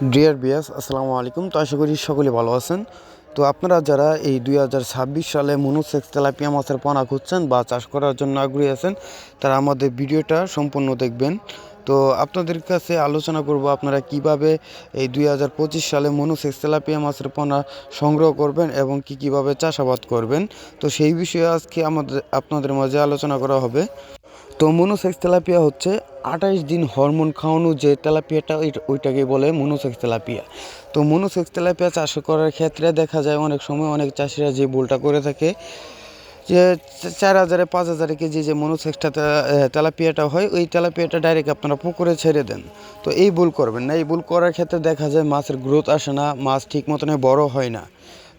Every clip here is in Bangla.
ডিয়ার বিয়াস, আসসালামু আলাইকুম। তো আশা করি সকলে ভালো আছেন। তো আপনারা যারা এই 2026 সালে মনোসেক্স তেলাপিয়া মাছের পোনা খুঁজছেন বা চাষ করার জন্য আগ্রহী আছেন, তারা আমাদের ভিডিওটা সম্পূর্ণ দেখবেন। তো আপনাদের কাছে আলোচনা করব আপনারা কিভাবে এই 2025 সালে মনোসেক্স তেলাপিয়া মাছের পোনা সংগ্রহ করবেন এবং কীভাবে চাষাবাদ করবেন। তো সেই বিষয়ে আজকে আপনাদের মাঝে আলোচনা করা হবে। তো মনোসেক্স তেলাপিয়া হচ্ছে 28 দিন হরমোন খাওয়ানো যে তেলাপিয়াটা, ওইটাকে বলে মনোসেক্স তেলাপিয়া। তো মনোসেক্স তেলাপিয়া চাষ করার ক্ষেত্রে দেখা যায় অনেক সময় অনেক চাষিরা যে ভুলটা করে থাকে, যে 4,000 5,000 কেজি যে মনোসেক্সটা তেলাপিয়াটা হয়, ওই তেলাপিয়াটা ডাইরেক্ট আপনারা পুকুরে ছেড়ে দেন। তো এই ভুল করবেন না। এই ভুল করার ক্ষেত্রে দেখা যায় মাছের গ্রোথ আসে না, মাছ ঠিক মতন বড় হয় না।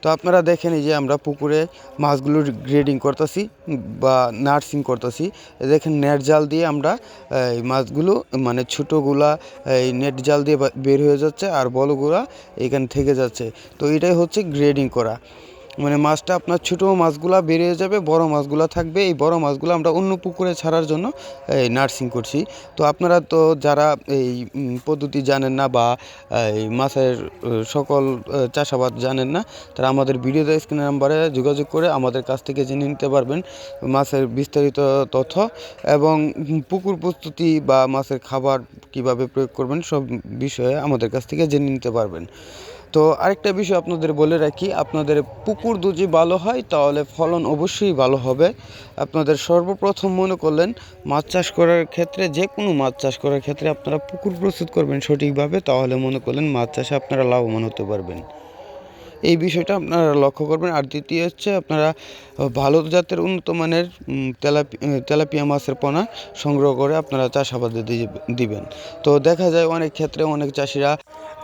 তো আপনারা দেখেন যে আমরা পুকুরে মাছগুলোর গ্রেডিং করতেছি বা নার্সিং করতেছি। দেখেন নেট জাল দিয়ে আমরা এই মাছগুলো মানে ছোটোগুলা এই নেট জাল দিয়ে বের হয়ে যাচ্ছে, আর বড়গুলা এখানে থেকে যাচ্ছে। তো এটাই হচ্ছে গ্রেডিং করা। মানে মাছটা আপনার ছোটো মাছগুলা বেরিয়ে যাবে, বড় মাছগুলা থাকবে। এই বড় মাছগুলো আমরা অন্য পুকুরে ছাড়ার জন্য এই নার্সিং করছি। তো আপনারা তো যারা এই পদ্ধতি জানেন না বা এই মাছের সকল চাষাবাদ জানেন না, তারা আমাদের ভিডিওতে স্ক্রিনের নাম্বারে যোগাযোগ করে আমাদের কাছ থেকে জেনে নিতে পারবেন মাছের বিস্তারিত তথ্য এবং পুকুর প্রস্তুতি বা মাছের খাবার কিভাবে প্রয়োগ করবেন, সব বিষয়ে আমাদের কাছ থেকে জেনে নিতে পারবেন। তো আরেকটা বিষয় আপনাদের বলে রাখি, আপনাদের পুকুর যদি ভালো হয় তাহলে ফলন অবশ্যই ভালো হবে। আপনাদের সর্বপ্রথম মনে করলেন মাছ চাষ করার ক্ষেত্রে, যে কোনো মাছ চাষ করার ক্ষেত্রে আপনারা পুকুর প্রস্তুত করবেন সঠিকভাবে, তাহলে মনে করলেন মাছ চাষে আপনারা লাভবান হতে পারবেন। এই বিষয়টা আপনারা লক্ষ্য করবেন। আর দ্বিতীয় হচ্ছে, আপনারা ভালো জাতের উন্নত মানের তেলাপিয়া মাছের পোনা সংগ্রহ করে আপনারা চাষাবাদে দিবেন। তো দেখা যায় অনেক ক্ষেত্রে অনেক চাষিরা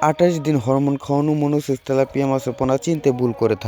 28 দিন হরমোন খাওয়ানো মনোসেক্স তেলাপিয়া মাছের পোনা চিনতে ভুল করে থাকে।